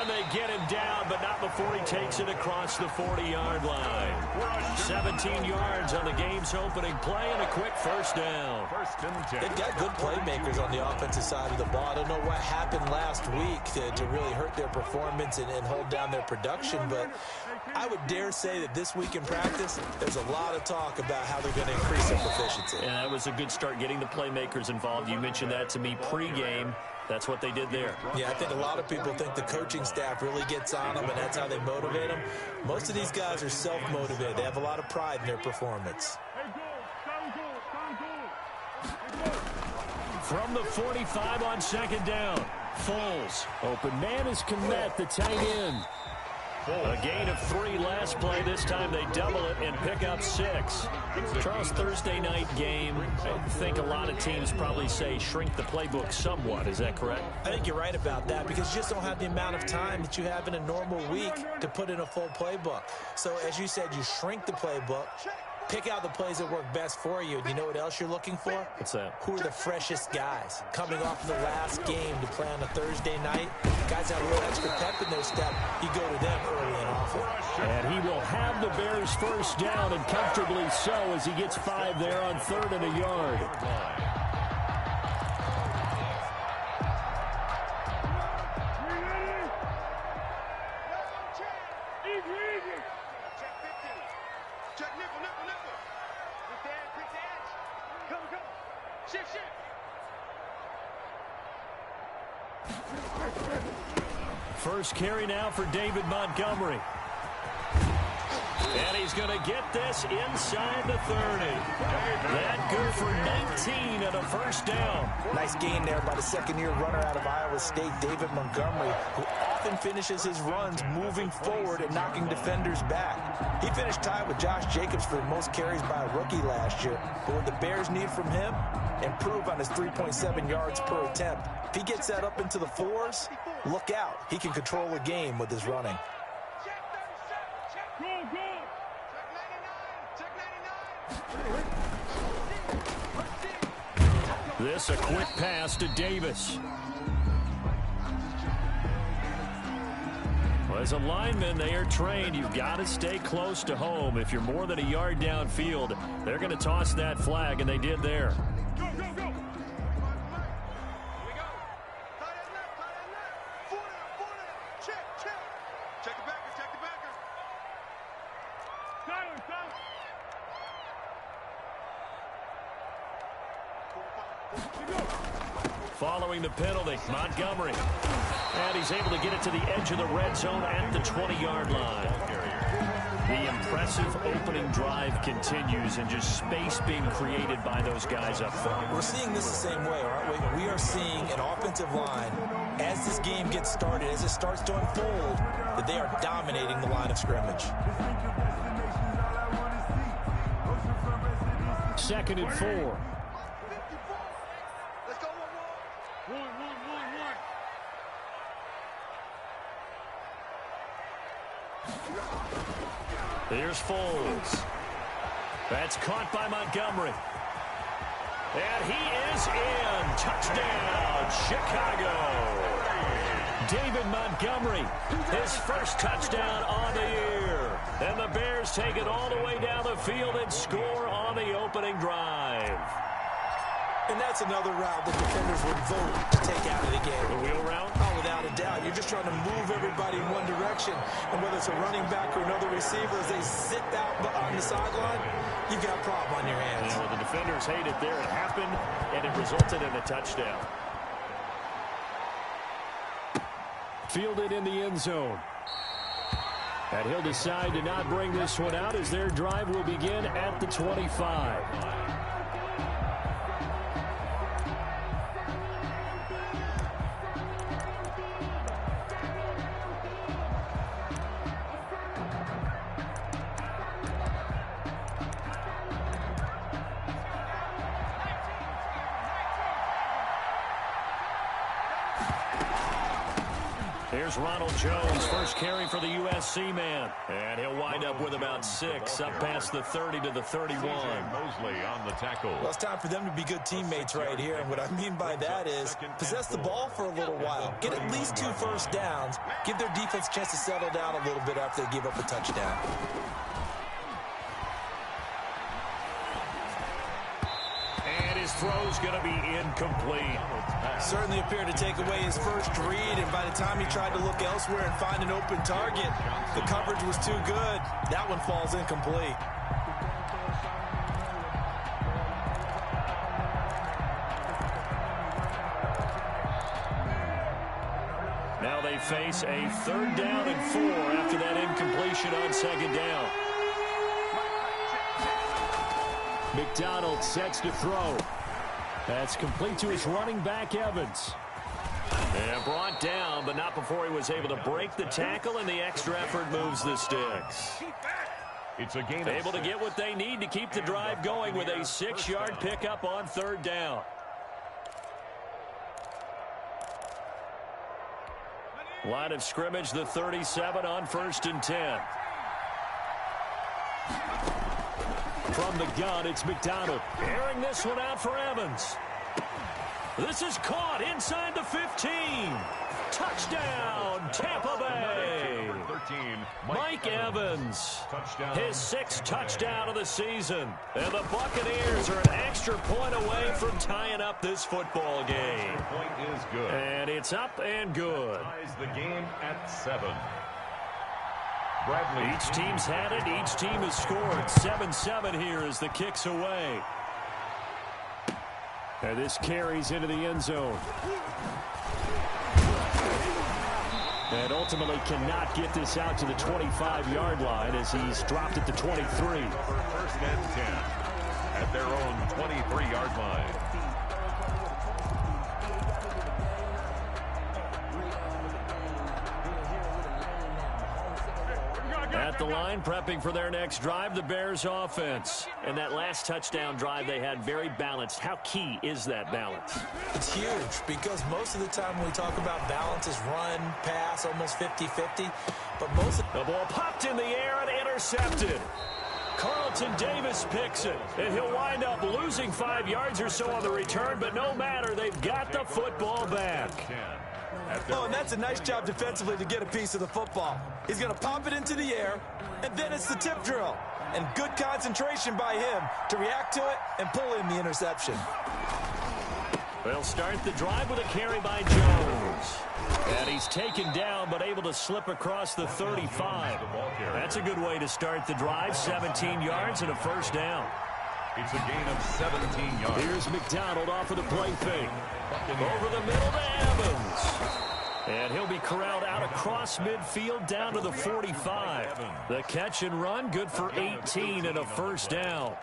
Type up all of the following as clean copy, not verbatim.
And they get him down, but not before he takes it across the 40-yard line. 17 yards on the game's opening play and a quick first down. They've got good playmakers on the offensive side of the ball. I don't know what happened last week to really hurt their performance and hold down their production, but I would dare say that this week in practice, there's a lot of talk about how they're going to increase their proficiency. And that was a good start getting the playmakers involved. You mentioned that to me pregame. That's what they did there. Yeah, I think a lot of people think the coaching staff really gets on them, and that's how they motivate them. Most of these guys are self-motivated. They have a lot of pride in their performance. From the 45 on second down, Foles. Open man is Kmet, the tight end. A gain of 3 last play. This time they double it and pick up 6. Charles, Thursday night game, I think a lot of teams probably say shrink the playbook somewhat. Is that correct? I think you're right about that because you just don't have the amount of time that you have in a normal week to put in a full playbook. So as you said, you shrink the playbook, pick out the plays that work best for you. And you know what else you're looking for? What's that? Who are the freshest guys coming off of the last game to play on a Thursday night? Guys have a little extra pep in their step. You go to them early and often. And he will have the Bears first down, and comfortably so, as he gets 5 there on 3rd and a yard. First carry now for David Montgomery. And he's going to get this inside the 30. That good for 19 and a first down. Nice gain there by the second-year runner out of Iowa State, David Montgomery, who often finishes his runs moving forward and knocking defenders back. He finished tied with Josh Jacobs for the most carries by a rookie last year. But what the Bears need from him, improve on his 3.7 yards per attempt. If he gets that up into the 4s, look out. He can control a game with his running. This a quick pass to Davis. Well, as a lineman, they are trained. You've got to stay close to home. If you're more than a yard downfield, they're going to toss that flag, and they did there. Go, go, go. Following the penalty, Montgomery. And he's able to get it to the edge of the red zone at the 20-yard line. The impressive opening drive continues, and just space being created by those guys up front. We're seeing this the same way, aren't we? We are seeing an offensive line, as this game gets started, as it starts to unfold, that they are dominating the line of scrimmage. 2nd and 4. Here's Foles. That's caught by Montgomery. And he is in. Touchdown, Chicago. David Montgomery, his first touchdown on the year. And the Bears take it all the way down the field and score on the opening drive. And that's another route that defenders would vote to take out of the game. The wheel route? Oh, without a doubt. You're just trying to move everybody in one direction. And whether it's a running back or another receiver, as they sit out on the sideline, you've got a problem on your hands. Yeah, well, the defenders hate it there. It happened, and it resulted in a touchdown. Fielded in the end zone. And he'll decide to not bring this one out as their drive will begin at the 25. Here's Ronald Jones, first carry for the USC man. And he'll wind up with about 6, up past the 30 to the 31. Mosley on the tackle. Well, it's time for them to be good teammates right here. And what I mean by that is possess the ball for a little while. Get at least 2 first downs. Give their defense a chance to settle down a little bit after they give up a touchdown. And his throw's going to be incomplete. Certainly appeared to take away his first read, and by the time he tried to look elsewhere and find an open target, the coverage was too good. That one falls incomplete. Now they face a 3rd down and 4 after that incompletion on 2nd down. McDonald sets to throw. That's complete to his running back, Evans. And brought down, but not before he was able to break the tackle, and the extra effort moves the sticks. It's a gain. Able to get what they need to keep the drive going with a 6-yard pickup on 3rd down. Line of scrimmage, the 37 on 1st and 10. From the gun, it's McDonald. Airing this one out for Evans. This is caught inside the 15. Touchdown, Tampa Bay. 13, Mike Evans. His 6th touchdown of the season. And the Buccaneers are an extra point away from tying up this football game. Point is good. And it's up and good. Ties the game at 7. Each team's had it. Each team has scored. 7-7 here as the kick's away. And this carries into the end zone. And ultimately cannot get this out to the 25-yard line as he's dropped at the 23. For 1st and 10 at their own 23-yard line. At the line, prepping for their next drive, the Bears offense. And that last touchdown drive they had very balanced. How key is that balance? It's huge because most of the time when we talk about balance is run, pass, almost 50-50. But most of the ball popped in the air and intercepted. Carlton Davis picks it, and he'll wind up losing 5 yards or so on the return, but no matter, they've got the football back. Oh, and that's a nice job defensively to get a piece of the football. He's going to pop it into the air, and then it's the tip drill. And good concentration by him to react to it and pull in the interception. They'll start the drive with a carry by Jones. And he's taken down, but able to slip across the 35. That's a good way to start the drive. 17 yards and a 1st down. It's a gain of 17 yards. Here's McDonald off of the play fake. Over the middle to Evans. And he'll be corralled out across midfield down to the 45. The catch and run, good for 18 and a 1st down.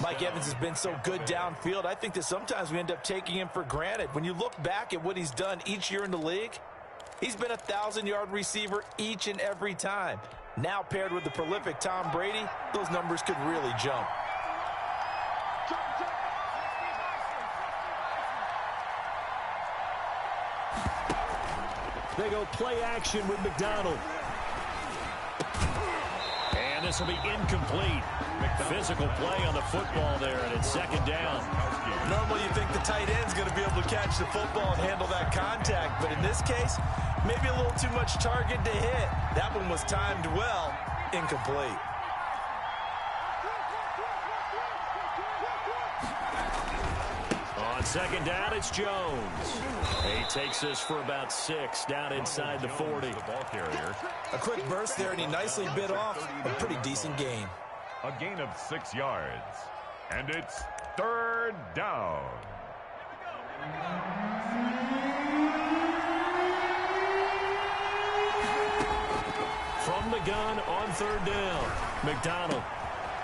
Mike Evans has been so good downfield. I think that sometimes we end up taking him for granted. When you look back at what he's done each year in the league, he's been a 1,000-yard receiver each and every time. Now paired with the prolific Tom Brady, those numbers could really jump. They go play action with McDonald. And this will be incomplete. Physical play on the football there, and it's 2nd down. Normally you think the tight end's going to be able to catch the football and handle that contact, but in this case, maybe a little too much target to hit. That one was timed well, incomplete. On 2nd down, it's Jones. He takes this for about 6 down inside the 40. A quick burst there, and he nicely bit off a pretty decent gain. A gain of 6 yards. And it's 3rd down. From the gun on 3rd down. McDonald.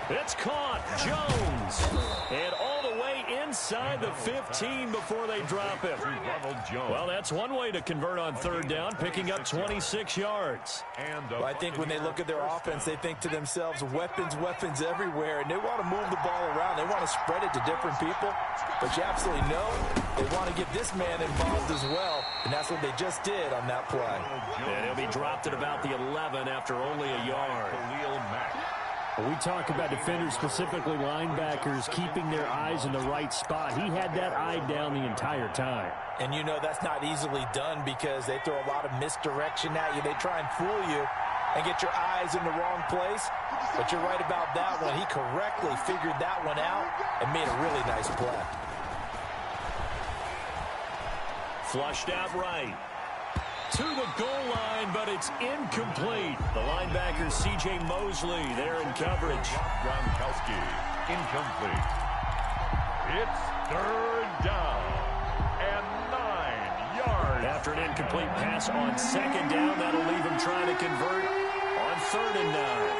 It's caught. Jones. And all the way inside the 15 before they drop him. Well, that's one way to convert on 3rd down, picking up 26 yards. Well, I think when they look at their offense, they think to themselves, weapons, weapons everywhere, and they want to move the ball around. They want to spread it to different people. But you absolutely know they want to get this man involved as well. And that's what they just did on that play. And he'll be dropped at about the 11 after only a yard. We talk about defenders, specifically linebackers, keeping their eyes in the right spot. He had that eye down the entire time. And you know that's not easily done because they throw a lot of misdirection at you. They try and fool you and get your eyes in the wrong place. But you're right about that one. He correctly figured that one out and made a really nice play. Flushed out right. To the goal line, but it's incomplete. The linebacker, C.J. Mosley, there in coverage. Gronkowski, incomplete. It's third down and 9 yards. After an incomplete pass on second down, that'll leave him trying to convert on 3rd and 9.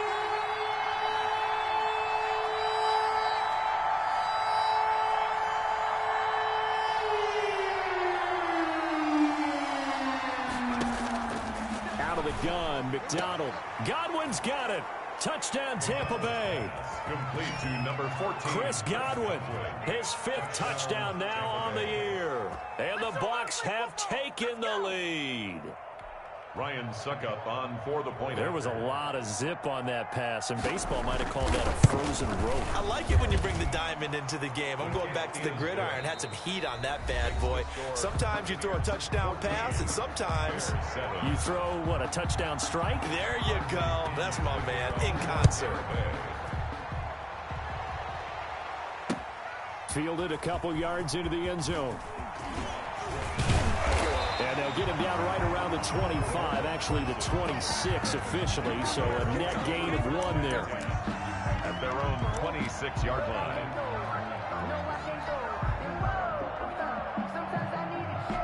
Gun, McDonald. Godwin's got it. Touchdown, Tampa Bay. Complete to number 14. Chris Godwin, his 5th touchdown now on the year. And the Bucs have taken the lead. Ryan Suckup on for the point. There was a lot of zip on that pass, and baseball might have called that a frozen rope. I like it when you bring the diamond into the game. I'm going back to the gridiron. Had some heat on that bad boy. Sometimes you throw a touchdown pass, and sometimes you throw, what, a touchdown strike? There you go. That's my man, in concert. Fielded a couple yards into the end zone. And they'll get him down right around the 25, actually the 26 officially, so a net gain of 1 there. At their own 26-yard line.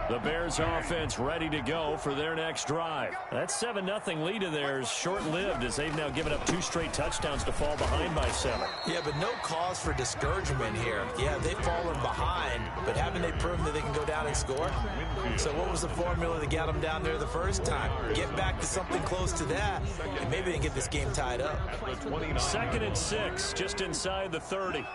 The Bears offense ready to go for their next drive. That 7-0 lead of theirs short-lived as they've now given up 2 straight touchdowns to fall behind by 7. Yeah, but no cause for discouragement here. Yeah, they've fallen behind, but haven't they proven that they can go down and score? So what was the formula that got them down there the first time? Get back to something close to that, and maybe they can get this game tied up. 2nd and 6, just inside the 30.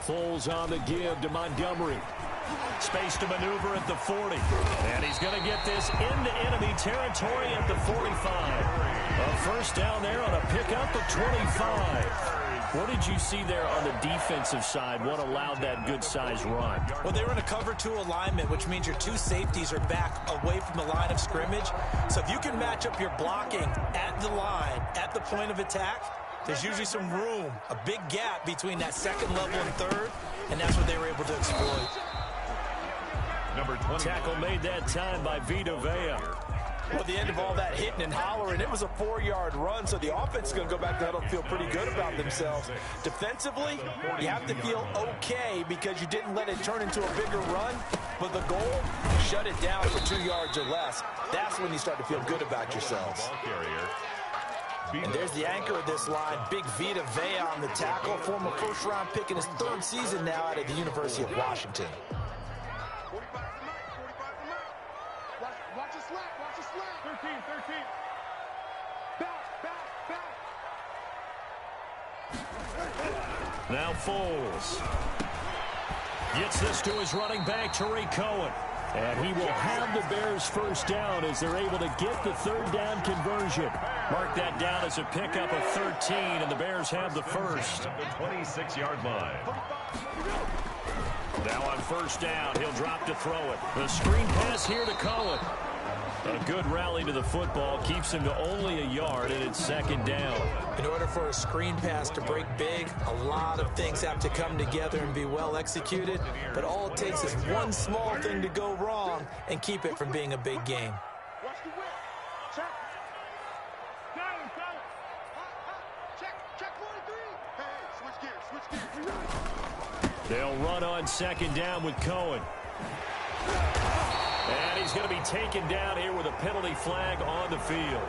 Foles on the give to Montgomery. Space to maneuver at the 40. And he's going to get this into enemy territory at the 45. A first down there on a pickup of 25. What did you see there on the defensive side? What allowed that good-sized run? Well, they were in a cover 2 alignment, which means your 2 safeties are back away from the line of scrimmage. So if you can match up your blocking at the line, at the point of attack, there's usually some room, a big gap between that 2nd level and 3rd, and that's what they were able to exploit. Number 20. Tackle made that time by Vita Vea. Well, at the end of all that hitting and hollering, it was a 4-yard run, so the offense is going to go back to huddle and feel pretty good about themselves. Defensively, you have to feel okay because you didn't let it turn into a bigger run, but the goal, shut it down for 2 yards or less. That's when you start to feel good about yourselves. And there's the anchor of this line, big Vita Vea on the tackle, former 1st-round pick in his 3rd season now out of the University of Washington. Watch a slap, watch a slap. 13. Back. Now Foles gets this to his running back, Tariq Cohen. And he will have the Bears first down as they're able to get the 3rd down conversion. Mark that down as a pickup of 13, and the Bears have the first. At the 26-yard line. Now on 1st down, he'll drop to throw it. The screen pass here to Cohen. A good rally to the football keeps him to only a yard, and it's 2nd down. In order for a screen pass to break big, a lot of things have to come together and be well executed. But all it takes is one small thing to go wrong and keep it from being a big game. Watch the whip. Check. Got him. Check 43. Hey, switch gears. They'll run on 2nd down with Cohen. And he's going to be taken down here with a penalty flag on the field.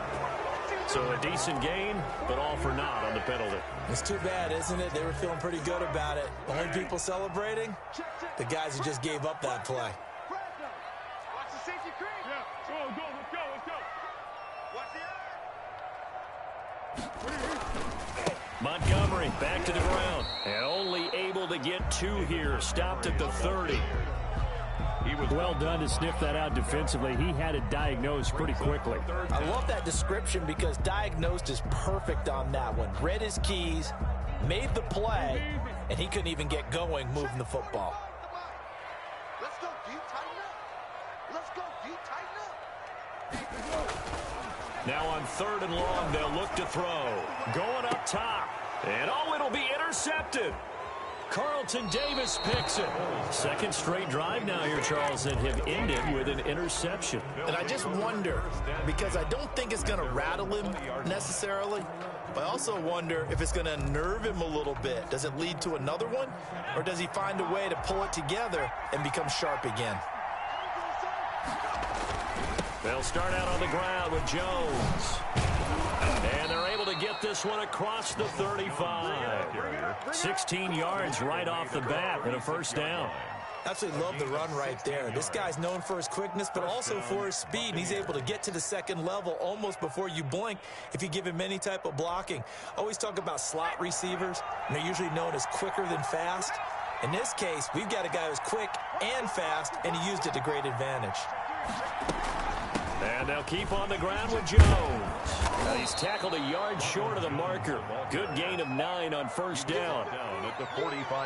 So a decent gain, but all for naught on the penalty. It's too bad, isn't it? They were feeling pretty good about it. Only people celebrating, the guys who just gave up that play. Watch the safety creep. Yeah, let's go. Watch the eye. Montgomery back to the ground. And only able to get 2 here. Stopped at the 30. He was well done to sniff that out defensively. He had it diagnosed pretty quickly. I love that description because diagnosed is perfect on that one. Read his keys, made the play, and he couldn't even get going moving the football. Let's go, D. Tighten up. Let's go, D. Tighten up. Now on 3rd and long, they'll look to throw. Going up top. And it'll be intercepted. Carlton Davis picks it. Second straight drive now here, Charles, that have ended with an interception. And I just wonder, because I don't think it's going to rattle him necessarily, but I also wonder if it's going to unnerve him a little bit. Does it lead to another one, or does he find a way to pull it together and become sharp again? They'll start out on the ground with Jones. And they're able to get this one across the 35. 16 yards right off the bat and a first down. Absolutely love the run right there. This guy's known for his quickness, but also for his speed. And he's able to get to the second level almost before you blink if you give him any type of blocking. Always talk about slot receivers, and they're usually known as quicker than fast. In this case, we've got a guy who's quick and fast, and he used it to great advantage. And they'll keep on the ground with Jones. Now he's tackled a yard short of the marker. Good gain of 9 on first down.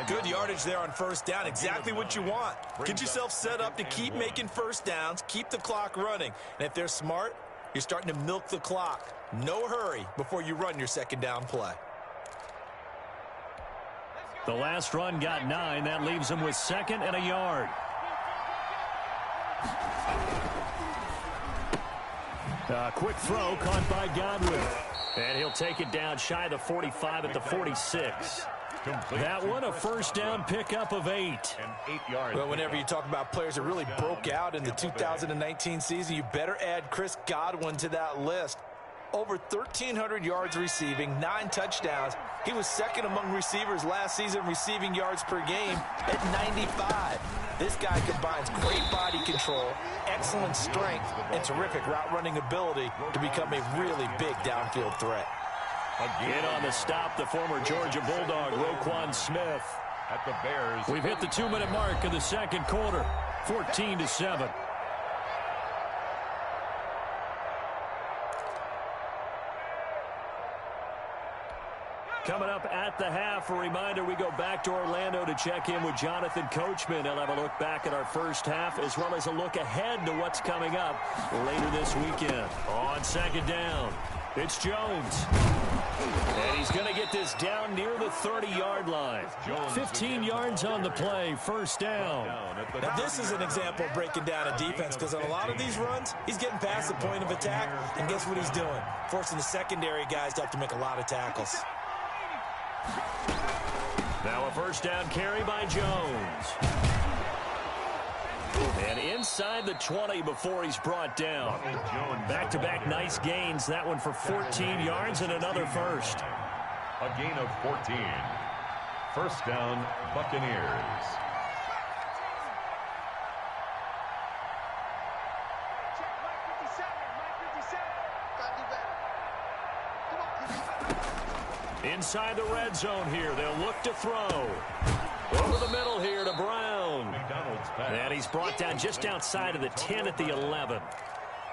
Good yardage there on first down. Exactly what you want. Get yourself set up to keep making first downs, keep the clock running. And if they're smart, you're starting to milk the clock. No hurry before you run your second down play. The last run got 9. That leaves him with 2nd and a yard. Quick throw caught by Godwin. And he'll take it down shy of the 45 at the 46. That one a first down pickup of 8. And 8 yards. Well, whenever you talk about players that really broke out in the 2019 season, you better add Chris Godwin to that list. Over 1,300 yards receiving, 9 touchdowns. He was second among receivers last season receiving yards per game at 95. This guy combines great body control, excellent strength, and terrific route running ability to become a really big downfield threat. In on the stop, the former Georgia Bulldog, Roquan Smith. At the Bears. We've hit the 2-minute mark in the second quarter, 14-7. Coming up at the half, a reminder, we go back to Orlando to check in with Jonathan Coachman. He'll have a look back at our first half as well as a look ahead to what's coming up later this weekend. On second down, it's Jones. And he's going to get this down near the 30-yard line. 15 yards on the play, first down. Now, this is an example of breaking down a defense because on a lot of these runs, he's getting past the point of attack, and guess what he's doing? Forcing the secondary guys to have to make a lot of tackles. Now a first down carry by Jones. And inside the 20 before he's brought down. Back-to-back nice gains. That one for 14 yards and another first. A gain of 14. First down, Buccaneers. Check, Mike 57. Mike 57. Gotta do better. Come on, QB. Inside the red zone here. They'll look to throw. Over the middle here to Brown. And he's brought down just outside of the 10 at the 11.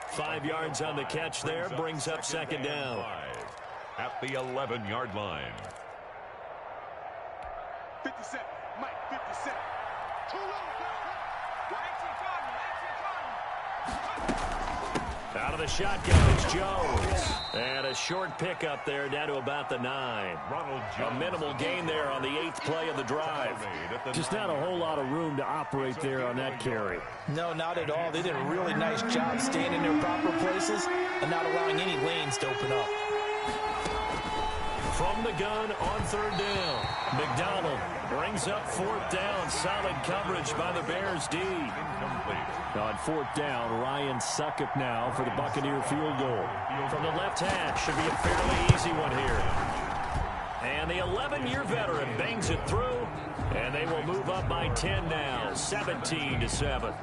5 yards on the catch there. Brings up second down. At the 11-yard line. 57. Mike 57. Too low. Out of the shotgun, it's Jones. And a short pickup there down to about the 9. A minimal gain there on the 8th play of the drive. Just not a whole lot of room to operate there on that carry. No, not at all. They did a really nice job staying in their proper places and not allowing any lanes to open up. From the gun on third down. McDonald brings up fourth down. Solid coverage by the Bears D. On fourth down, Ryan Succop now for the Buccaneer field goal. From the left hash, should be a fairly easy one here. And the 11-year veteran bangs it through. And they will move up by 10 now, 17-7.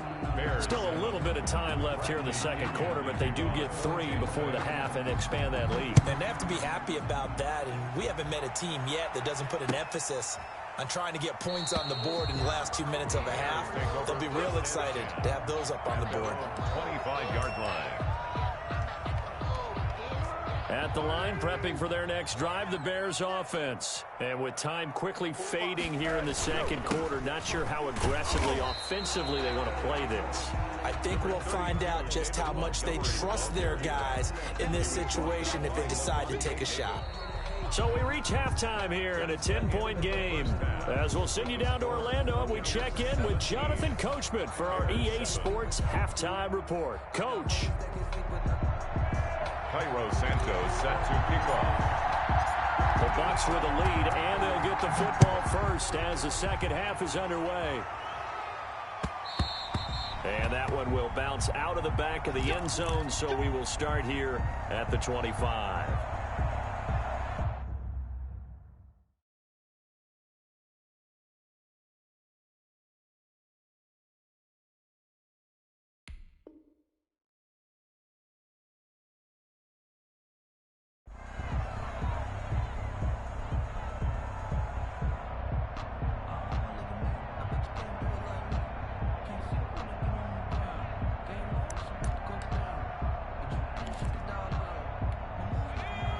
Still a little bit of time left here in the second quarter, but they do get 3 before the half and expand that lead. And they have to be happy about that, and we haven't met a team yet that doesn't put an emphasis on trying to get points on the board in the last 2 minutes of a half. They'll be real excited to have those up on the board. 25-yard line. At the line, prepping for their next drive, the Bears offense. And with time quickly fading here in the second quarter, not sure how aggressively, offensively they want to play this. I think we'll find out just how much they trust their guys in this situation if they decide to take a shot. So we reach halftime here in a 10-point game. As we'll send you down to Orlando, and we check in with Jonathan Coachman for our EA Sports Halftime Report. Coach. Cairo Santos set to kick off. The Bucs with a lead, and they'll get the football first as the second half is underway. And that one will bounce out of the back of the end zone, so we will start here at the 25.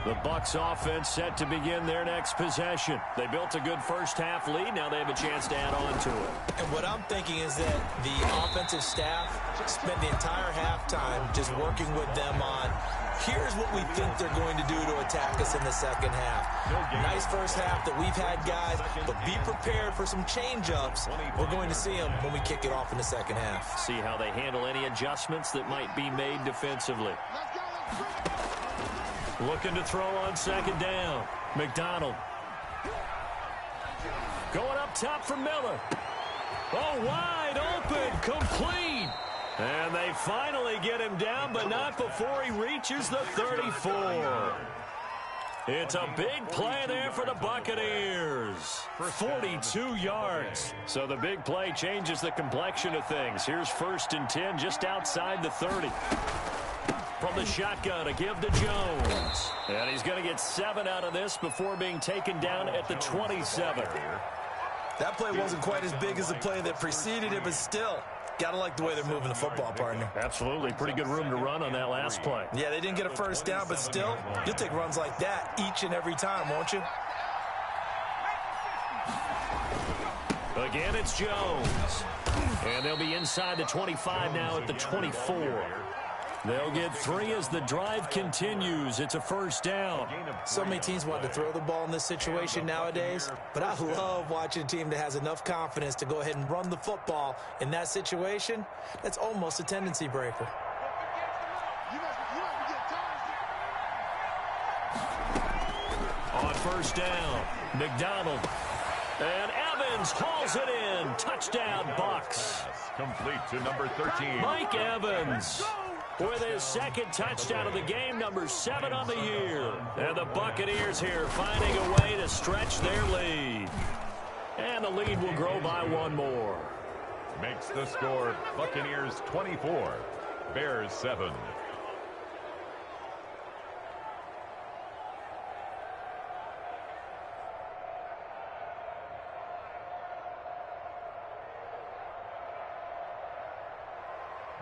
The Bucs offense set to begin their next possession. They built a good first half lead. Now they have a chance to add on to it. And what I'm thinking is that the offensive staff spent the entire halftime just working with them on, here's what we think they're going to do to attack us in the second half. Nice first half that we've had, guys, but be prepared for some change-ups. We're going to see them when we kick it off in the second half. See how they handle any adjustments that might be made defensively. Looking to throw on second down. McDonald. Going up top for Miller. Oh, wide open, complete. And they finally get him down, but not before he reaches the 34. It's a big play there for the Buccaneers. 42 yards. So the big play changes the complexion of things. Here's 1st and 10 just outside the 30. From the shotgun, a give to Jones. And he's going to get 7 out of this before being taken down at the 27. That play wasn't quite as big as the play that preceded it, but still, got to like the way they're moving the football, partner. Absolutely. Pretty good room to run on that last play. Yeah, they didn't get a first down, but still, you'll take runs like that each and every time, won't you? Again, it's Jones. And they'll be inside the 25 now at the 24. They'll get 3 as the drive continues. It's a first down. So many teams want to throw the ball in this situation nowadays, but I love watching a team that has enough confidence to go ahead and run the football in that situation. That's almost a tendency breaker. On first down, McDonald. And Evans hauls it in. Touchdown, Bucs. Complete to number 13. Mike Evans with his second touchdown of the game, number 7 on the year. And the Buccaneers here finding a way to stretch their lead. And the lead will grow by 1 more. Makes the score Buccaneers 24, Bears 7.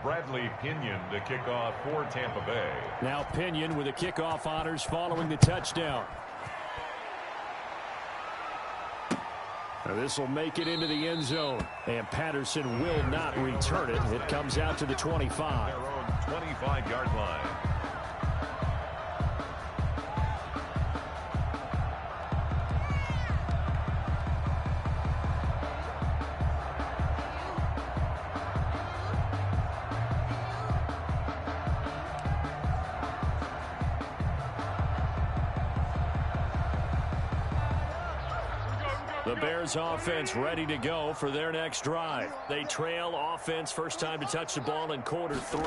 Bradley Pinion to kick off for Tampa Bay. Now Pinion with the kickoff honors following the touchdown. Now this will make it into the end zone, and Patterson will not return it. It comes out to the 25. Their own 25-yard line. The Bears offense ready to go for their next drive. They trail offense first time to touch the ball in quarter 3,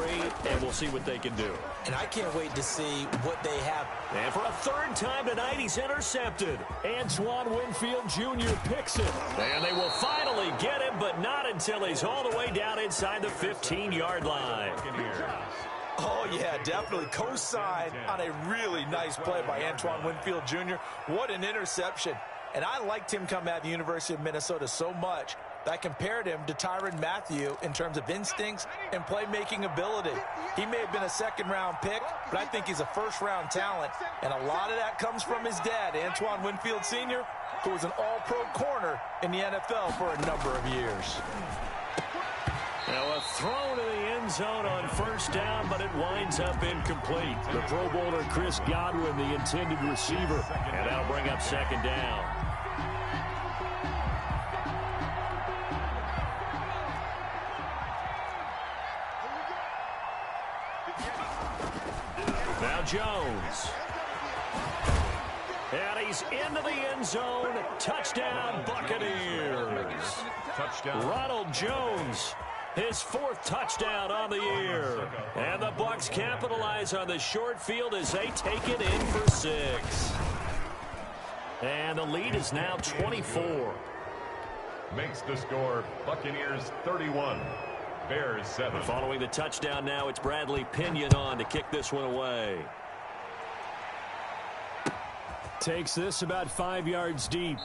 and we'll see what they can do. And I can't wait to see what they have. And for a third time tonight, he's intercepted. Antoine Winfield Jr. picks it. And they will finally get him, but not until he's all the way down inside the 15-yard line. Oh, yeah, definitely co-signed on a really nice play by Antoine Winfield Jr. What an interception. And I liked him coming out of the University of Minnesota so much that I compared him to Tyrann Mathieu in terms of instincts and playmaking ability. He may have been a second-round pick, but I think he's a first-round talent. And a lot of that comes from his dad, Antoine Winfield Sr., who was an all-pro corner in the NFL for a number of years. Now a throw to the end zone on first down, but it winds up incomplete. The Pro Bowler Chris Godwin, the intended receiver, and that'll bring up second down. Now Jones. And he's into the end zone. Touchdown, Buccaneers. Touchdown. Ronald Jones, his 4th touchdown on the year. And the Bucs capitalize on the short field as they take it in for 6. And the lead is now 24. Makes the score Buccaneers 31, Bears 7. Following the touchdown now, it's Bradley Pinion on to kick this one away. Takes this about 5 yards deep.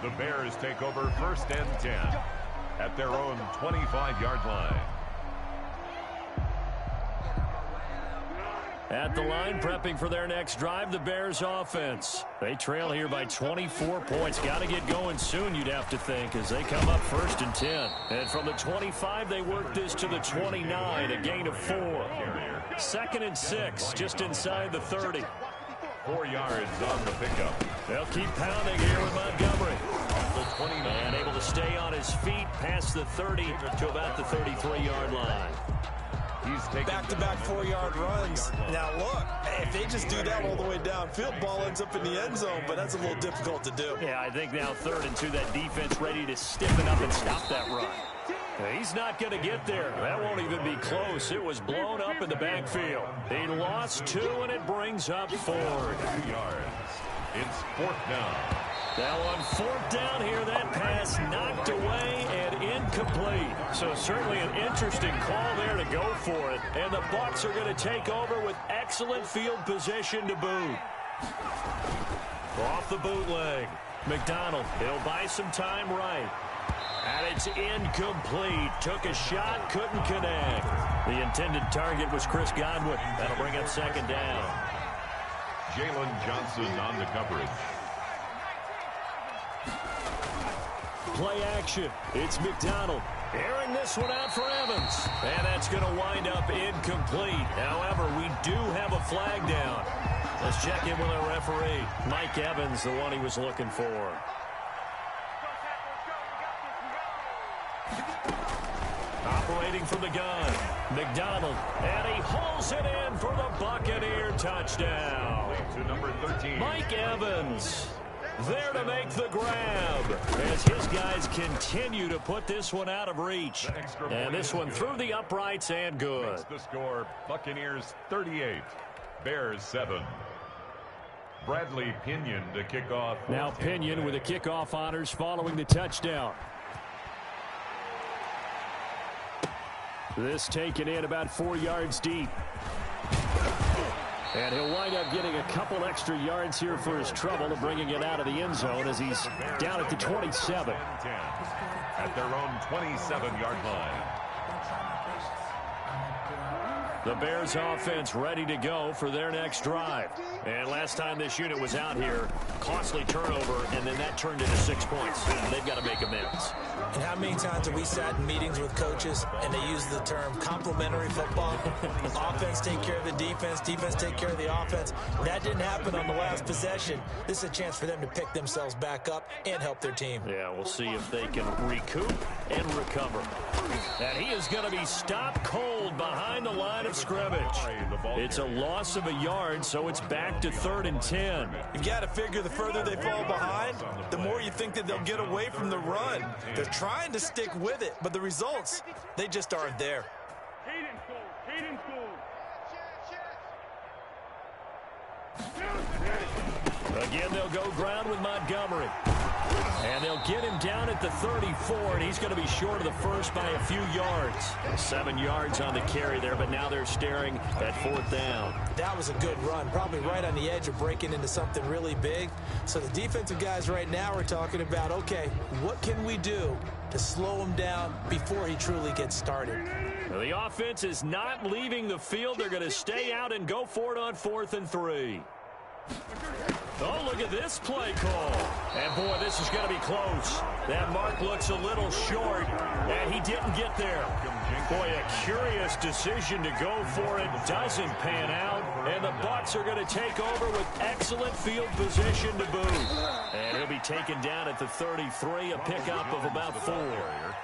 The Bears take over first and 10 at their own 25-yard line. At the line, prepping for their next drive, the Bears offense. They trail here by 24 points. Got to get going soon, you'd have to think, as they come up first and 10. And from the 25, they work this to the 29, a gain of 4. 2nd and 6, just inside the 30. 4 yards on the pickup. They'll keep pounding here with Montgomery. The 29. And able to stay on his feet past the 30 to about the 33-yard line. He's taking back-to-back 4-yard runs. Now, look, if they just do that all the way downfield, ball ends up in the end zone, but that's a little difficult to do. Yeah, I think now 3rd and 2, that defense ready to stiffen up and stop that run. He's not going to get there. That won't even be close. It was blown up in the backfield. He lost 2, and it brings up 4. 2 yards. It's 4th down. Now on 4th down here, that pass knocked away and incomplete. So certainly an interesting call there to go for it. And the Bucs are going to take over with excellent field position to boot. Off the bootleg. McDonald, he'll buy some time right. And it's incomplete. Took a shot, couldn't connect. The intended target was Chris Godwin. That'll bring up second down. Jalen Johnson on the coverage. Play action. It's McDonald. Airing this one out for Evans. And that's going to wind up incomplete. However, we do have a flag down. Let's check in with our referee. Mike Evans, the one he was looking for. Operating from the gun. McDonald. And he hauls it in for the Buccaneer touchdown. To number 13. Mike Evans there to make the grab as his guys continue to put this one out of reach. And this one through the uprights and good. Makes the score Buccaneers 38, Bears 7. Bradley Pinion to kick off. Now Pinion with the kickoff honors following the touchdown. This taken in about 4 yards deep. And he'll wind up getting a couple extra yards here for his trouble of bringing it out of the end zone as he's down at the 27. At their own 27-yard line. The Bears offense ready to go for their next drive. And last time this unit was out here, costly turnover, and then that turned into 6 points. They've got to make amends. And how many times have we sat in meetings with coaches and they use the term complementary football? Offense take care of the defense, defense take care of the offense. That didn't happen on the last possession. This is a chance for them to pick themselves back up and help their team. Yeah, we'll see if they can recoup and recover. And he is going to be stopped cold behind the line of scrimmage. It's a loss of a yard, so it's back to 3rd and 10. You've got to figure the further they fall behind, the more you think that they'll get away from the run. They're trying to stick with it, but the results, they just aren't there. Again, they'll go ground with Montgomery. And they'll get him down at the 34, and he's going to be short of the first by a few yards. 7 yards on the carry there, but now they're staring at 4th down. That was a good run, probably right on the edge of breaking into something really big. So the defensive guys right now are talking about, okay, what can we do to slow him down before he truly gets started? Now, the offense is not leaving the field. They're going to stay out and go for it on 4th and 3. Oh, look at this play call. And, boy, this is going to be close. That mark looks a little short, and he didn't get there. Boy, a curious decision to go for it. Doesn't pan out, and the Bucs are going to take over with excellent field position to boot. And he'll be taken down at the 33, a pickup of about 4.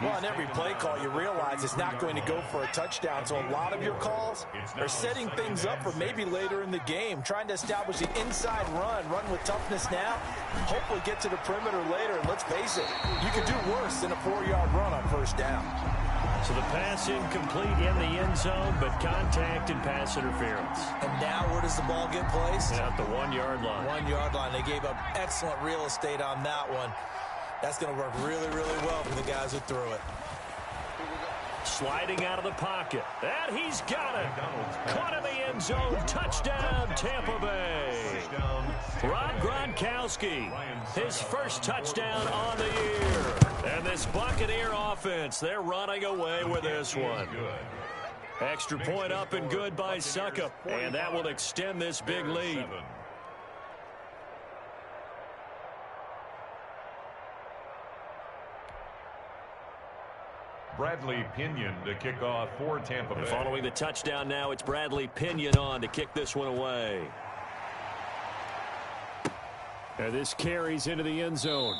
Well, on every play call, you realize it's not going to go for a touchdown. So a lot of your calls are setting things up for maybe later in the game, trying to establish the inside run with toughness now, hopefully get to the perimeter later. And let's face it, you could do worse than a 4-yard run on 1st down. So the pass incomplete in the end zone, but contact and pass interference. And now where does the ball get placed? At the 1-yard line. 1-yard line. They gave up excellent real estate on that one. That's going to work really, really well for the guys who threw it. Sliding out of the pocket. And he's got it. Caught in the end zone. Touchdown, Tampa Bay. Rob Gronkowski, his first touchdown on the year. And this Buccaneer offense, they're running away with this one. Extra point up and good by Suckup. And that will extend this big lead. Bradley Pinion to kick off for Tampa Bay. And following the touchdown now, it's Bradley Pinion on to kick this one away. And this carries into the end zone.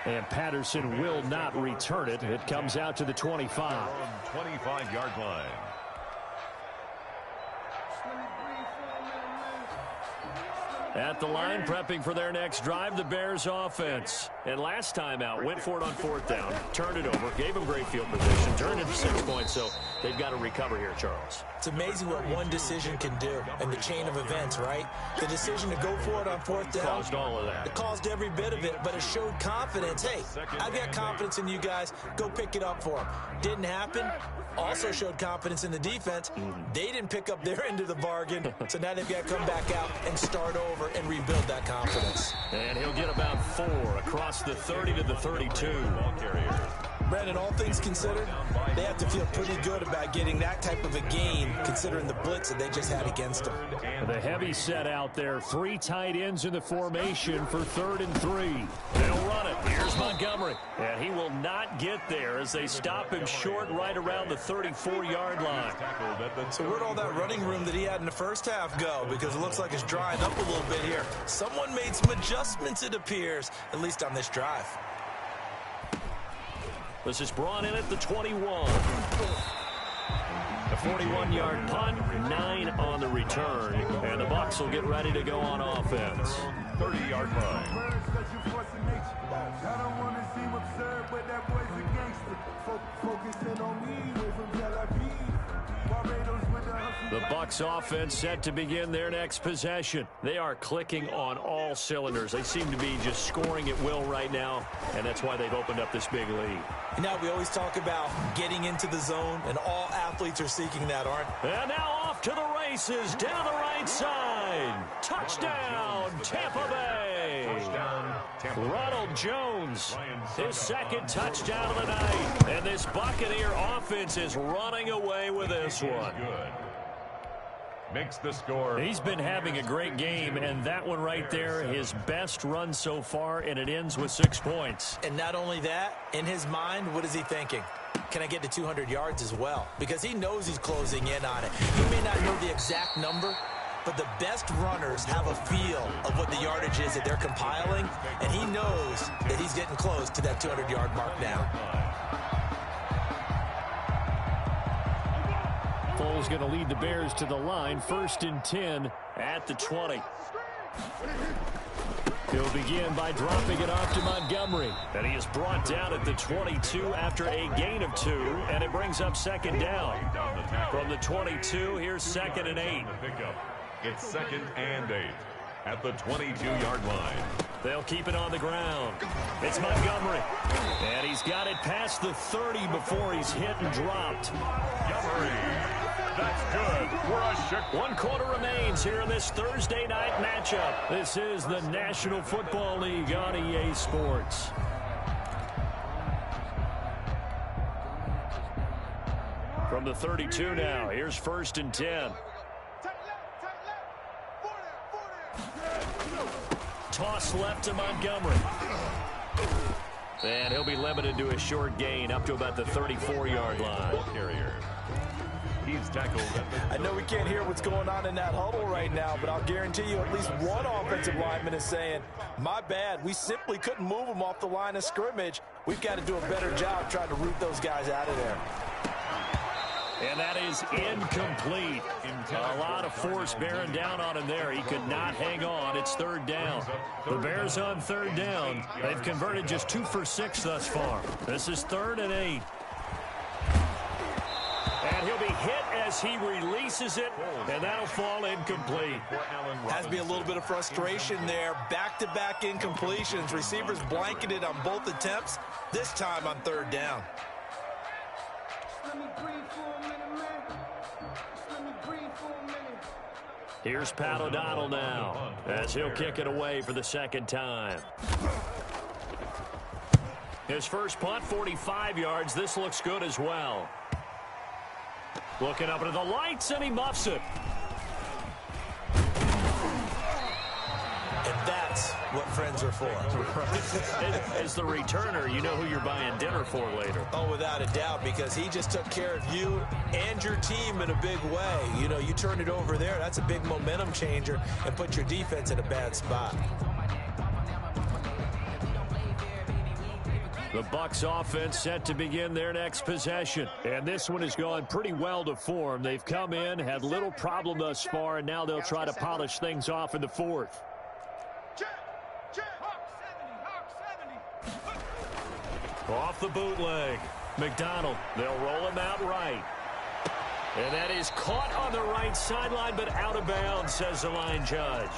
And Patterson will not return it. It comes out to the 25. 25-yard line. At the line, prepping for their next drive, the Bears offense. And last time out, went for it on 4th down, turned it over, gave them great field position, turned it for 6 points, so they've got to recover here, Charles. It's amazing what one decision can do in the chain of events, right? The decision to go for it on 4th down. Caused all of that. It caused every bit of it, but it showed confidence. Hey, I've got confidence in you guys. Go pick it up for them. Didn't happen. Also showed confidence in the defense. They didn't pick up their end of the bargain, so now they've got to come back out and start over and rebuild that confidence. And he'll get about 4 across the 30 to the 32. Brandon, all things considered, they have to feel pretty good about getting that type of a gain, considering the blitz that they just had against them. The heavy set out there. 3 tight ends in the formation for 3rd and 3. They'll run it. Here's Montgomery. And he will not get there as they stop him short right around the 34-yard line. So where'd all that running room that he had in the first half go? Because it looks like it's drying up a little bit here. Someone made some adjustments, it appears, at least on this drive. This is brought in at the 21. A 41-yard punt, 9 on the return, and the Bucs will get ready to go on offense. 30-yard line. The Bucs offense set to begin their next possession. They are clicking on all cylinders. They seem to be just scoring at will right now, and that's why they've opened up this big lead. Now we always talk about getting into the zone, and all athletes are seeking that, aren't they? And now off to the races, down the right side. Touchdown, Tampa Bay. Ronald Jones, his second touchdown of the night. And this Buccaneer offense is running away with this one. Makes the score. He's been having a great game, and that one right there, his best run so far, and it ends with 6 points. And not only that, in his mind, what is he thinking? Can I get to 200 yards as well? Because he knows he's closing in on it. He may not know the exact number, but the best runners have a feel of what the yardage is that they're compiling, and he knows that he's getting close to that 200-yard mark now. is going to lead the Bears to the line. 1st and 10 at the 20. He'll begin by dropping it off to Montgomery. And he is brought down at the 22 after a gain of 2, and it brings up 2nd down. From the 22, here's 2nd and 8. It's 2nd and 8 at the 22-yard line. They'll keep it on the ground. It's Montgomery. And he's got it past the 30 before he's hit and dropped. Montgomery. That's good for a shot. 1 quarter remains here in this Thursday night matchup. This is the National Football League on EA Sports. From the 32 now, here's 1st and 10. Toss left to Montgomery. And he'll be limited to a short gain up to about the 34-yard line. Carrier. He's tackled. I know we can't hear what's going on in that huddle right now, but I'll guarantee you at least one offensive lineman is saying, my bad, we simply couldn't move them off the line of scrimmage. We've got to do a better job trying to root those guys out of there. And that is incomplete. A lot of force bearing down on him there. He could not hang on. It's 3rd down. The Bears on 3rd down. They've converted just 2 for 6 thus far. This is 3rd and 8. And he'll be hit as he releases it, and that'll fall incomplete. Has to be a little bit of frustration there. Back-to-back incompletions. Receivers blanketed on both attempts, this time on 3rd down. Here's Pat O'Donnell now as he'll kick it away for the 2nd time. His first punt, 45 yards. This looks good as well. Looking up into the lights, and he muffs it. And that's what friends are for. As the returner, you know who you're buying dinner for later. Oh, without a doubt, because he just took care of you and your team in a big way. You know, you turn it over there, that's a big momentum changer and put your defense in a bad spot. The Bucs offense set to begin their next possession. And this one has gone pretty well to form. They've come in, had little problem thus far, and now they'll try to polish things off in the 4th. Off the bootleg. McDonald, they'll roll him out right. And that is caught on the right sideline, but out of bounds, says the line judge.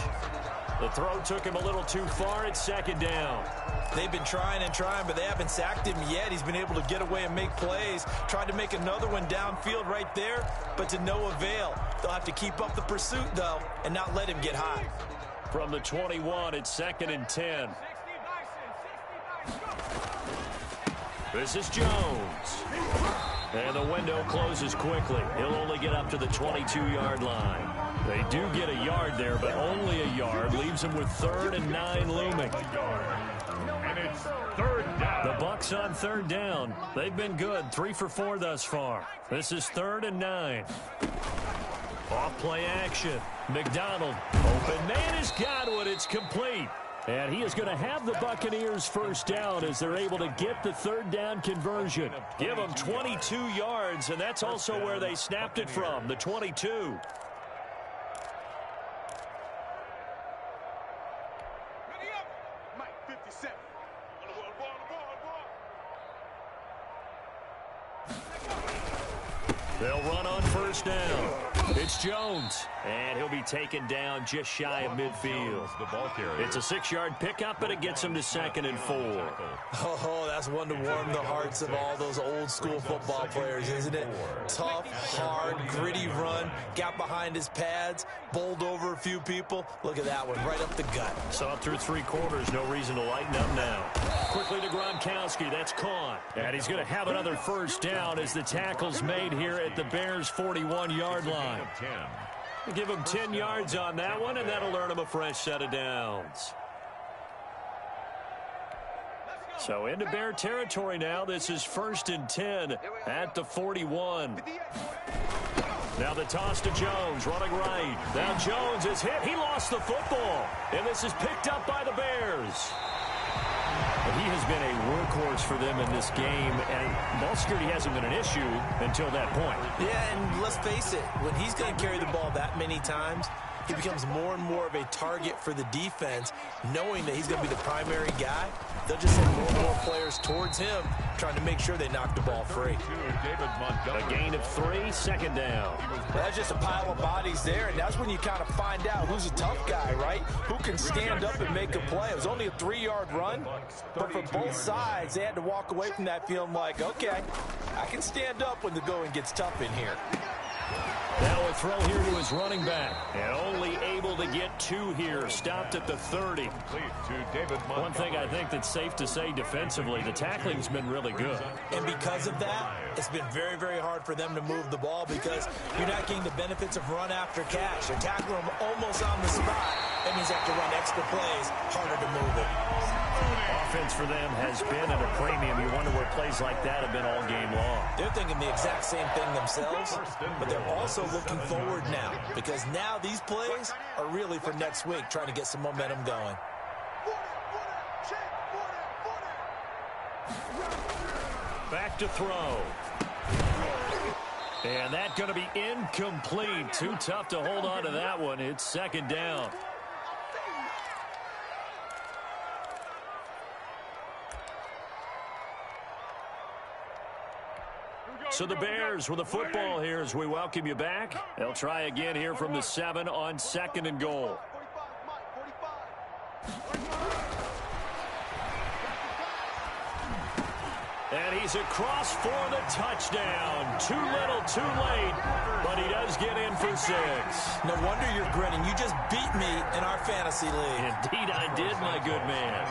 The throw took him a little too far. It's 2nd down. They've been trying and trying, but they haven't sacked him yet. He's been able to get away and make plays. Tried to make another one downfield right there, but to no avail. They'll have to keep up the pursuit, though, and not let him get high. From the 21, it's 2nd and 10. This is Jones. And the window closes quickly. He'll only get up to the 22-yard line. They do get a yard there, but only a yard. Leaves them with 3rd and 9 looming. And it's 3rd down. The Bucs on 3rd down. They've been good. 3 for 4 thus far. This is 3rd and 9. Off play action. McDonald. Open man has got one. It's complete. And he is going to have the Buccaneers first down as they're able to get the 3rd down conversion. Give them 22 yards, and that's also where they snapped it from, the 22. Ready up, Mike 57. They'll run on 1st down. It's Jones, and he'll be taken down just shy of midfield. It's a 6-yard pickup, but it gets him to 2nd and 4. Oh, that's one to warm the hearts of all those old-school football players, isn't it? Tough, hard, gritty run, got behind his pads, bowled over a few people. Look at that one, right up the gut. Saw through 3 quarters, no reason to lighten up now. Quickly to Gronkowski, that's caught. And he's going to have another first down as the tackle's made here at the Bears' 41-yard line. Give him 10 yards on that one, and that'll earn him a fresh set of downs. So into Bear territory now. This is 1st and 10 at the 41. Now the toss to Jones, running right. Now Jones is hit. He lost the football, and this is picked up by the Bears. He has been a workhorse for them in this game, and ball security hasn't been an issue until that point. Yeah, and let's face it, when he's going to carry the ball that many times, he becomes more and more of a target for the defense, knowing that he's going to be the primary guy. They'll just send more and more players towards him, trying to make sure they knock the ball free. A gain of 3, second down. That's just a pile of bodies there, and that's when you kind of find out who's a tough guy, right? Who can stand up and make a play. It was only a 3-yard run, but for both sides, they had to walk away from that feeling like, okay, I can stand up when the going gets tough in here. Now a throw here to his running back. And only able to get 2 here. Stopped at the 30. One thing I think that's safe to say defensively, the tackling's been really good. And because of that, it's been very, very hard for them to move the ball because you're not getting the benefits of run after catch. They're tackling them almost on the spot. That means they have to run extra plays, harder to move it. Offense for them has been at a premium. You wonder where plays like that have been all game long. They're thinking the exact same thing themselves, but they're also looking forward now because now these plays are really for next week, trying to get some momentum going. Back to throw. And that's going to be incomplete. Too tough to hold on to that one. It's second down. So the Bears with the football here as we welcome you back. They'll try again here from the 7 on 2nd and goal. And he's across for the touchdown. Too little, too late, but he does get in for 6. No wonder you're grinning. You just beat me in our fantasy league. Indeed I did, my good man.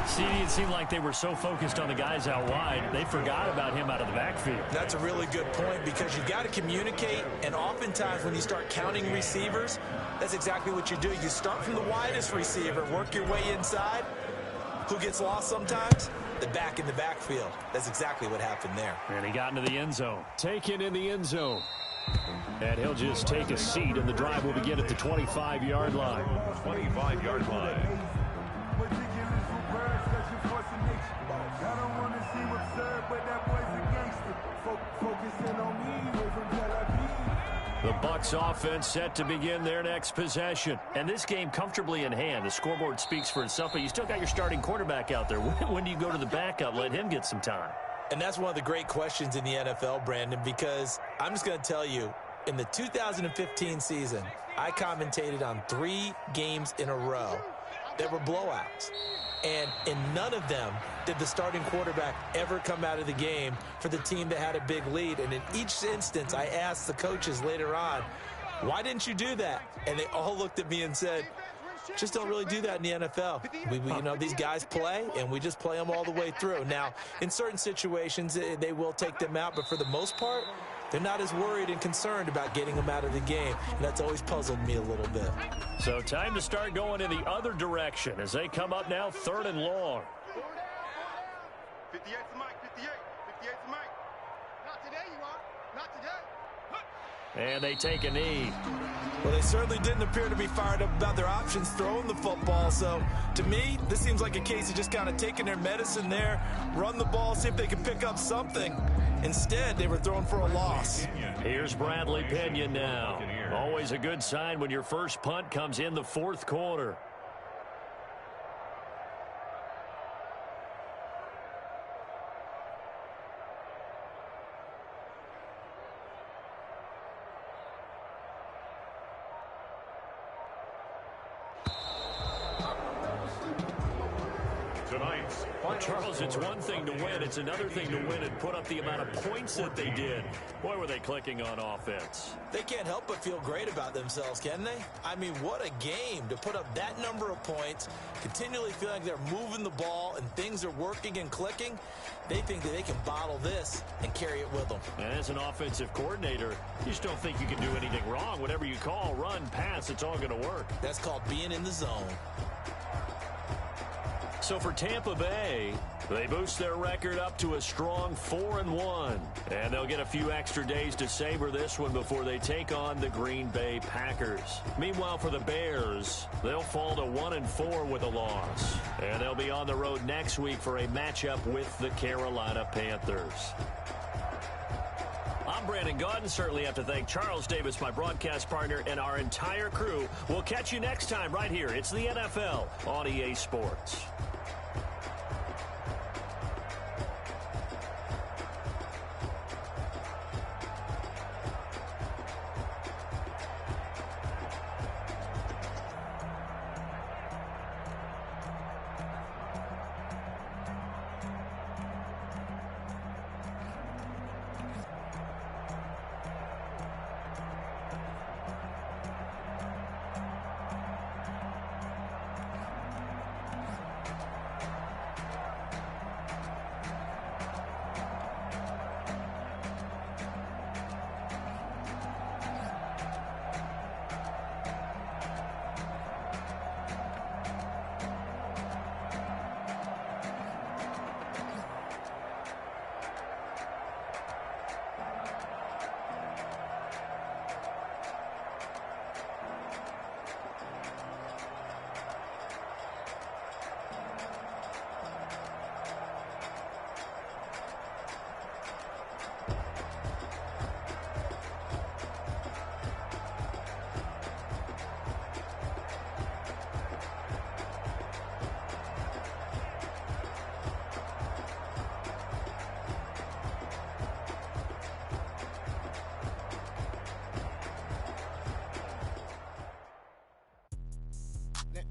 See, it seemed like they were so focused on the guys out wide, they forgot about him out of the backfield. That's a really good point because you got to communicate, and oftentimes when you start counting receivers, that's exactly what you do. You start from the widest receiver, work your way inside. Who gets lost sometimes? The back in the backfield. That's exactly what happened there. And he got into the end zone. Taken in the end zone. And he'll just take a seat, and the drive will begin at the 25-yard line. 25-yard line. The Bucs offense set to begin their next possession. And this game comfortably in hand. The scoreboard speaks for itself, but you still got your starting quarterback out there. When do you go to the backup? Let him get some time. And that's one of the great questions in the NFL, Brandon, because I'm just going to tell you, in the 2015 season, I commentated on 3 games in a row that were blowouts. And in none of them did the starting quarterback ever come out of the game for the team that had a big lead. And in each instance, I asked the coaches later on, why didn't you do that? And they all looked at me and said, just don't really do that in the NFL. You know, these guys play, and we just play them all the way through. Now, in certain situations, they will take them out, but for the most part, they're not as worried and concerned about getting them out of the game, and that's always puzzled me a little bit. So time to start going in the other direction as they come up now 3rd and long. 58 to Mike, 58 to Mike. Not today, you are. Not today. And they take a knee. Well, they certainly didn't appear to be fired up about their options throwing the football. So, to me, this seems like a case of just kind of taking their medicine there, run the ball, see if they can pick up something. Instead, they were throwing for a loss. Here's Bradley Pinion now. Always a good sign when your first punt comes in the 4th quarter. Well, Charles, it's one thing to win. It's another thing to win and put up the amount of points that they did. Boy, were they clicking on offense. They can't help but feel great about themselves, can they? I mean, what a game to put up that number of points, continually feeling like they're moving the ball and things are working and clicking. They think that they can bottle this and carry it with them. And as an offensive coordinator, you just don't think you can do anything wrong. Whatever you call, run, pass, it's all going to work. That's called being in the zone. So for Tampa Bay, they boost their record up to a strong 4-1. And they'll get a few extra days to savor this one before they take on the Green Bay Packers. Meanwhile, for the Bears, they'll fall to 1-4 with a loss. And they'll be on the road next week for a matchup with the Carolina Panthers. I'm Brandon Gaudin. Certainly have to thank Charles Davis, my broadcast partner, and our entire crew. We'll catch you next time right here. It's the NFL on EA Sports.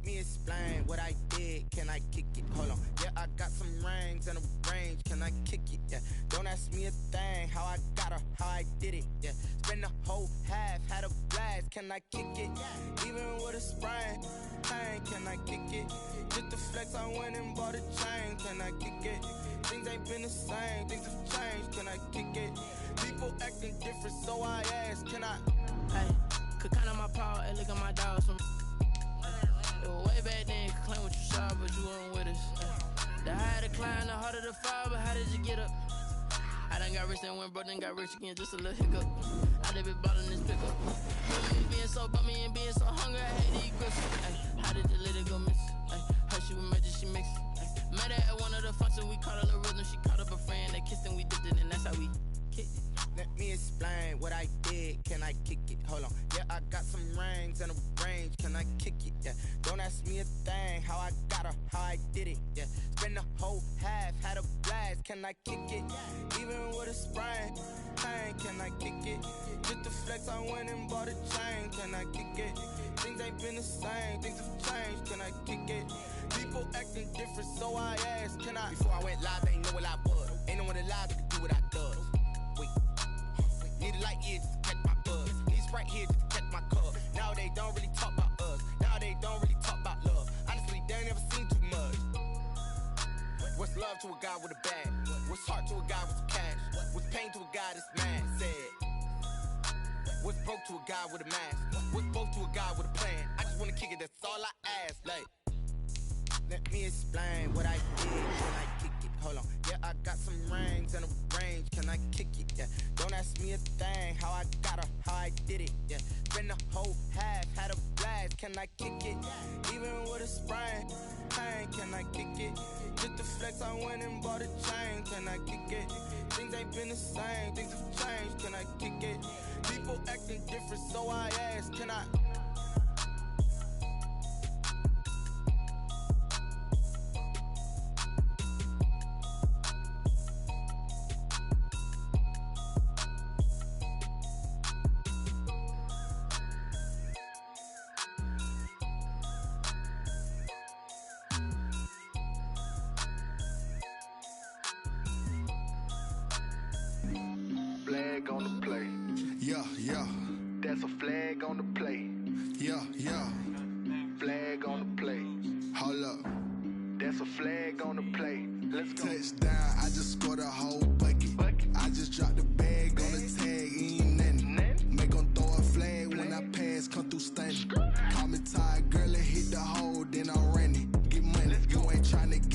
Explain what I did, can I kick it? Hold on, yeah, I got some rings and a range, can I kick it? Yeah, don't ask me a thing, how I got her, how I did it. Yeah, spend the whole half, had a blast, can I kick it? Even with a sprain, pain, can I kick it? Just the flex, I went and bought a chain, can I kick it? Things ain't been the same, things have changed, can I kick it? People acting different, so I ask, can I? Hey, could count on my power, and look at my dogs from. Way back then, you could claim what you saw, but you weren't with us. The higher the climb, the harder the fall, but how did you get up? I done got rich and went broke, then got rich again, just a little hiccup. I done been ballin' this pickup. Me being so bummy and being so hungry, I hate to eat grits. How did the little go miss? Her she was magic, she mixed. Met her at one of the functions, we caught a little rhythm, she caught up a friend, they kissed and we dipped it, and that's how we kicked it. Let me explain what I did, can I kick it? Hold on, yeah, I got some rings and a range, can I kick it? Yeah, don't ask me a thing, how I got her, how I did it. Yeah, spend the whole half, had a blast, can I kick it? Even with a sprain, pain, can I kick it? Just the flex, I went and bought a chain, can I kick it? Things ain't been the same, things have changed, can I kick it? People acting different, so I asked, can I? Before I went live, they ain't know what I was. Ain't no one alive that could do what I does. Wait, need a light years to catch my buzz. Need Sprite here just to catch my cup. Now they don't really talk about us. Now they don't really talk about love. Honestly, they ain't never seen too much. What's love to a guy with a bag? What's heart to a guy with some cash? What's pain to a guy that's mad? Said. What's broke to a guy with a mask? What's both to a guy with a plan? I just wanna kick it, that's all I ask. Like, let me explain what I did, can I kick it? Hold on, yeah, I got some rings and a range, can I kick it? Yeah, don't ask me a thing, how I got her, how I did it. Yeah, spend the whole half, had a blast, can I kick it? Even with a sprain, pain, can I kick it? Just the flex, I went and bought a chain, can I kick it? Things ain't been the same, things have changed, can I kick it? People acting different, so I ask, can I? Flag on the play. Yeah, yeah. That's a flag on the play. Yeah, yeah. Flag on the play. Hold up. That's a flag on the play. Let's go. Touchdown, I just scored a whole bucket. I just dropped the bag on the tag, ain't nothing. Make 'em throw a flag when I pass, come through stunning. Call me tired, girl, and hit the hole, then I'm running. Get money, you ain't tryna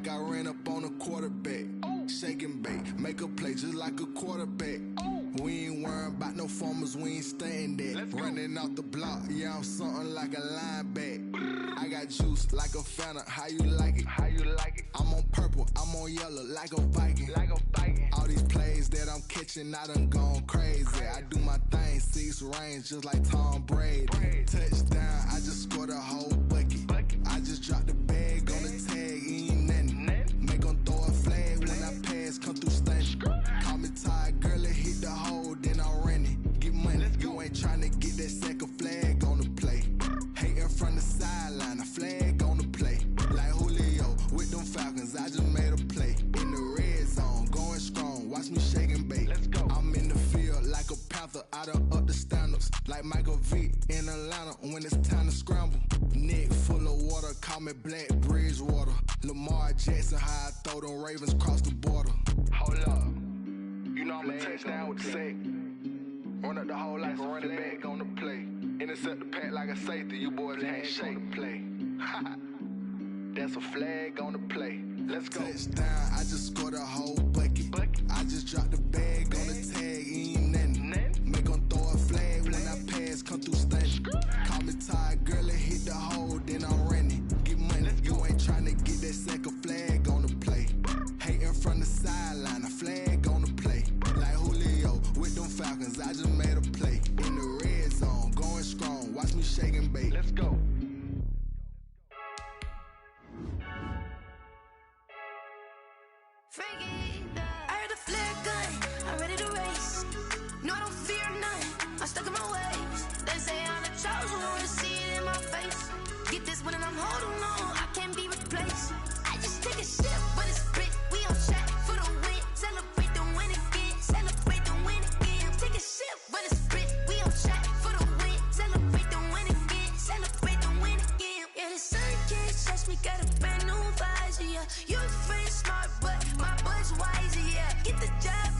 like I ran up on a quarterback. Shake and bake, make a play just like a quarterback. We ain't worrying about no formers, we ain't staying there. Running off the block, yeah, I'm something like a linebacker. I got juice like a Fanta, how you like it? How you like it? I'm on purple, I'm on yellow, like a Viking. Like a Viking. All these plays that I'm catching, I done gone crazy. I do my thing, 6 range, just like Tom Brady. Touchdown, I just scored a whole bucket. I just dropped the bag on the tag, ain't nothing. Make 'em throw a flag when I pass, come through stunning. Call me tired, girl, it hit the hole, then I ran it. Get money, you ain't tryna get that second flag on the play. Hating from the sideline, a flag on the play. Like Julio with them Falcons, I just made a play. In the red zone, going strong, watch me shake and bake. I'm in the field like a Panther, I done up the standards. Like Michael Vick in Atlanta when it's time to scramble. Neck full of water, call me Black Bridgewater. Lamar Jackson, how I throw them Ravens cross the border. Hold up, you know I'm a touchdown with the sack. Run up the hole like a running back on the play. Intercept the pack like a safety, you boys can't shake the play. That's a flag on the play. Let's go. Touchdown, I just scored a whole bucket. I just dropped the bag on the tag, ain't nothing. Make 'em throw a flag when I pass, come through stunning. Call me tired, girl, it hit the hole, then I'm running. Get money, you ain't tryna get that second flag on the play. Hating from the sideline, a flag on the play. Like Julio with them Falcons, I just made a play. In the red zone, going strong, watch me shake and bake. Let's go. I heard the flare gun, I'm ready to race. No, I don't fear none, I'm stuck in my ways. They say I'm the chosen one, see it in my face. Get this one and I'm holding on, I can't be replaced. I just take a sip, but it's split, we on track for the win. Celebrate the win again, celebrate the win again. Take a sip, but it's split, we on track for the win. Celebrate the win again, celebrate the win again. Yeah, the sun can't touch me, got a brand new visor, yeah. You're friend smart, but my bud's wiser, yeah. Get the job